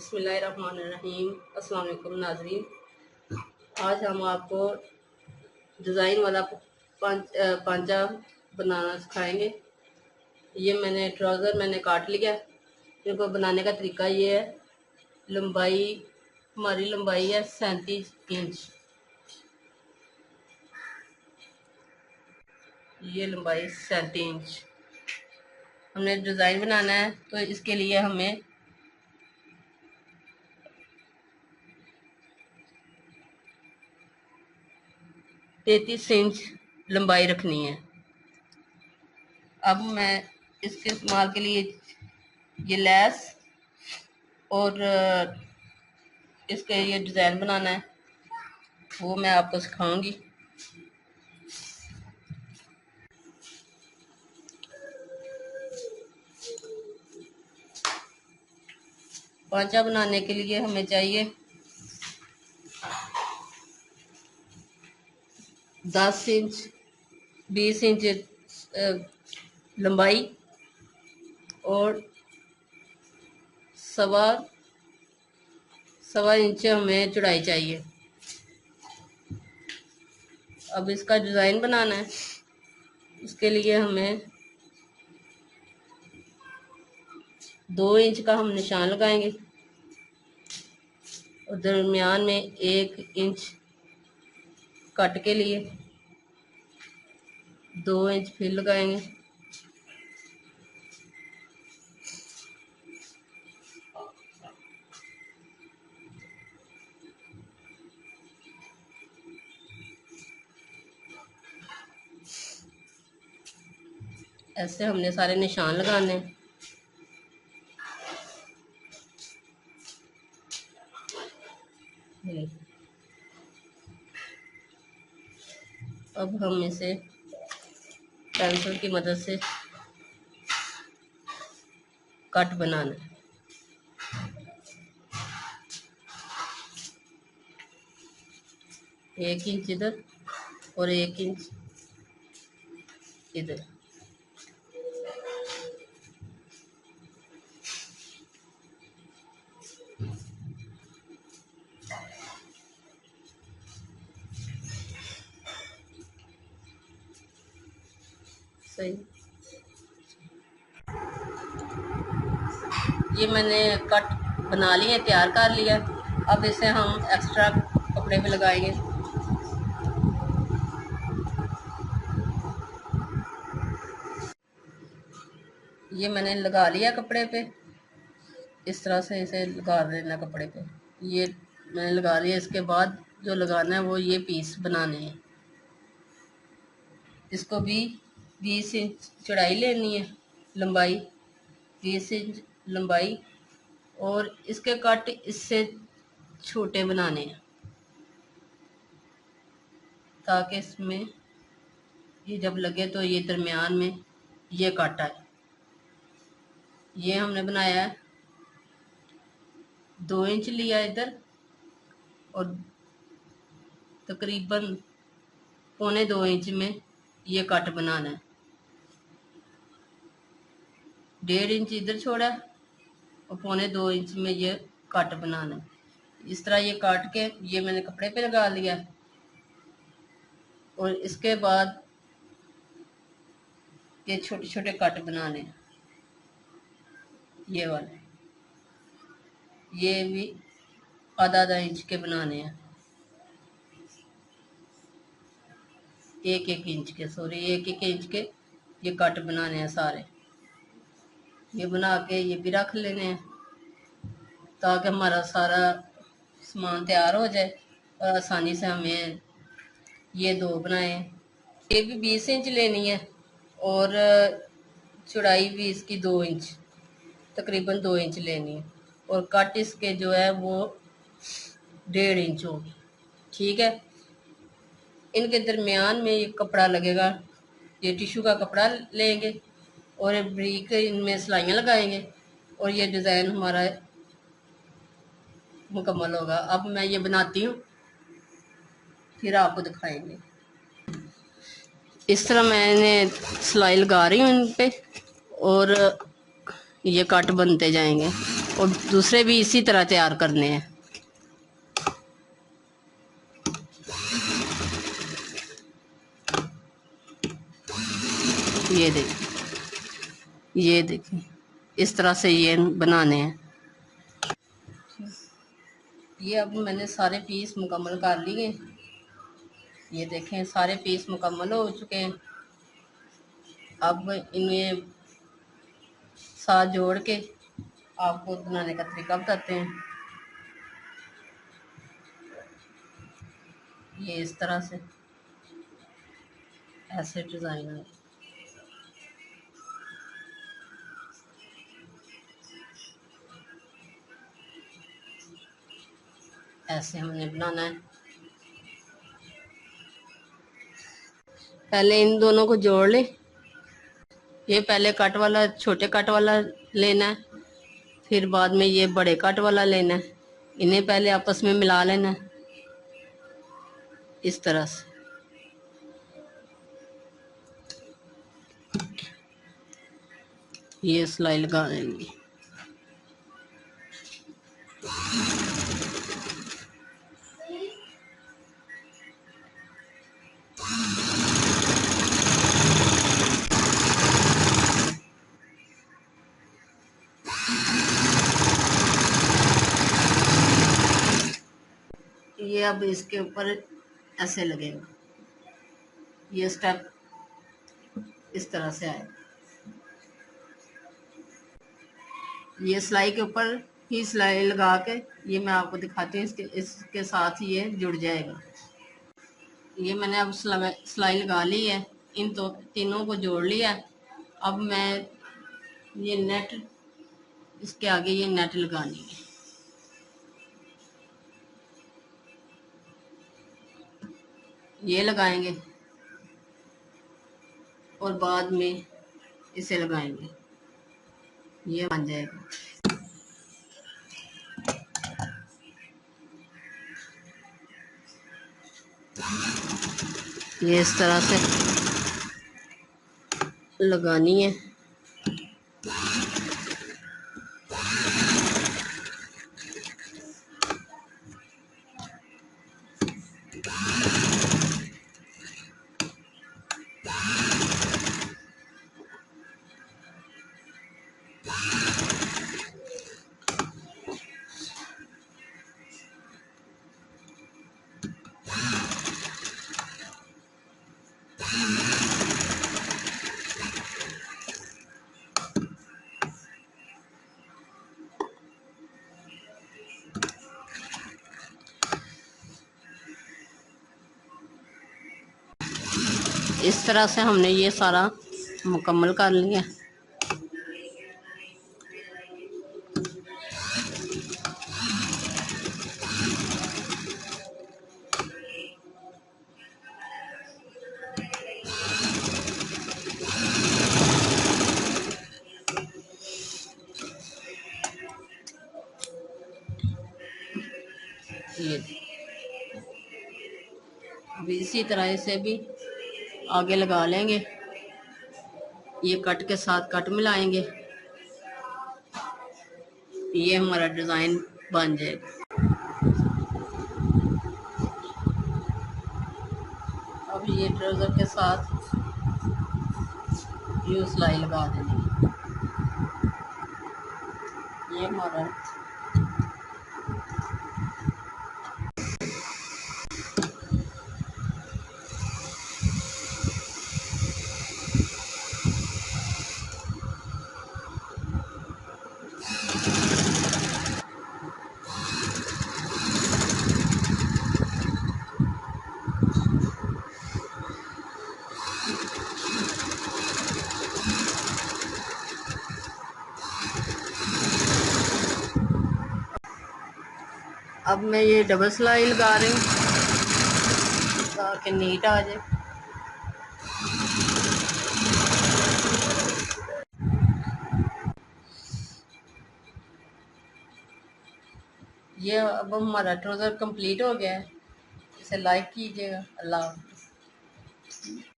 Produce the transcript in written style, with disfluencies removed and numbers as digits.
बिस्मिल्लाहिर्रहमानिर्रहीम। अस्सलाम वालेकुम नाज़रीन। आज हम आपको डिज़ाइन वाला पांचा बनाना सिखाएंगे। ये मैंने ट्राउज़र काट लिया। इनको बनाने का तरीका ये है। हमारी लंबाई है 37 इंच। ये लंबाई 37 इंच। हमने डिज़ाइन बनाना है तो इसके लिए हमें 33 इंच लंबाई रखनी है। अब मैं इसके इस्तेमाल के लिए ये लैस और इसके ये डिज़ाइन बनाना है, वो मैं आपको सिखाऊंगी। पांचा बनाने के लिए हमें चाहिए 10 इंच 20 इंच लंबाई और सवा इंच हमें चौड़ाई चाहिए। अब इसका डिज़ाइन बनाना है, उसके लिए हमें 2 इंच का हम निशान लगाएंगे और दरमियान में 1 इंच कट के लिए 2 इंच फिर लगाएंगे। ऐसे हमने सारे निशान लगाने हैं। अब हम इसे पेंसिल की मदद से कट बनाना है। एक इंच इधर और 1 इंच इधर। सही। ये मैंने कट बना लिए, तैयार कर लिया। अब इसे हम एक्स्ट्रा कपड़े पे लगाएंगे। ये मैंने लगा लिया कपड़े पे। इस तरह से इसे लगा देना कपड़े पे। ये मैंने लगा लिया। इसके बाद जो लगाना है वो ये पीस बनाने हैं। इसको भी 20 इंच चौड़ाई लेनी है, लंबाई 20 इंच लंबाई, और इसके कट इससे छोटे बनाने हैं ताकि इसमें ये जब लगे तो ये दरमियान में ये कट आए। ये हमने बनाया है 2 इंच लिया इधर और तकरीबन 1.25 इंच में ये कट बनाना है। 1.5 इंच इधर छोड़ा और 1.25 इंच में ये कट बनाना है। इस तरह ये काट के ये मैंने कपड़े पे लगा लिया। और इसके बाद ये छोटे छोटे कट बनाने हैं। ये वाले ये भी आधा इंच के बनाने हैं। 1 इंच के, सॉरी 1 इंच के ये कट बनाने हैं सारे। ये बना के ये भी रख लेने हैं ताकि हमारा सारा सामान तैयार हो जाए और आसानी से हमें ये 2 बनाए। ये भी 20 इंच लेनी है और चौड़ाई भी इसकी 2 इंच, तकरीबन 2 इंच लेनी है। और कट इसके जो है वो 1.5 इंच होगी। ठीक है। इनके दरमियान में ये कपड़ा लगेगा। ये टिश्यू का कपड़ा लेंगे और ब्रीक इनमें सिलाइयाँ लगाएंगे और ये डिज़ाइन हमारा मुकम्मल होगा। अब मैं ये बनाती हूँ, फिर आपको दिखाएंगे। इस तरह मैंने सिलाई लगा रही हूँ इन पे और ये कट बनते जाएंगे। और दूसरे भी इसी तरह तैयार करने हैं। ये देखिए इस तरह से ये बनाने हैं। ये अब मैंने सारे पीस मुकम्मल कर लिए। ये देखें सारे पीस मुकम्मल हो चुके हैं। अब इन्हें साथ जोड़ के आपको बनाने का तरीका बताते हैं। ये इस तरह से ऐसे डिज़ाइन है। ऐसे हमने बनाना है। पहले इन दोनों को जोड़ लें। ये पहले कट वाला छोटे कट वाला लेना है, फिर बाद में ये बड़े कट वाला लेना है। इन्हें पहले आपस में मिला लेना है इस तरह से। ये सिलाई लगा लेंगे। ये अब इसके ऊपर ऐसे लगेगा। ये स्टेप इस तरह से आएगा। ये सिलाई के ऊपर ही सिलाई लगा के ये मैं आपको दिखाती हूँ। इसके साथ ही ये जुड़ जाएगा। ये मैंने अब सिलाई लगा ली है। इन तीनों को जोड़ लिया है। अब मैं ये नेट इसके आगे ये नेट लगानी है। ये लगाएंगे और बाद में इसे लगाएंगे। ये बन जाएगा। ये इस तरह से लगानी है। इस तरह से हमने ये सारा मुकम्मल कर लिया। ये अब इसी तरह इसे भी आगे लगा लेंगे। ये कट के साथ कट मिलाएंगे। ये हमारा डिज़ाइन बन जाएगा। अब ये ट्राउज़र के साथ ये सिलाई लगा देंगे। ये हमारा अब मैं ये डबल सिलाई लगा रही हूँ ताकि नीट आ जाए। ये अब हमारा ट्राउज़र कंप्लीट हो गया है। इसे लाइक कीजिएगा। अल्लाह हाफ़िज़।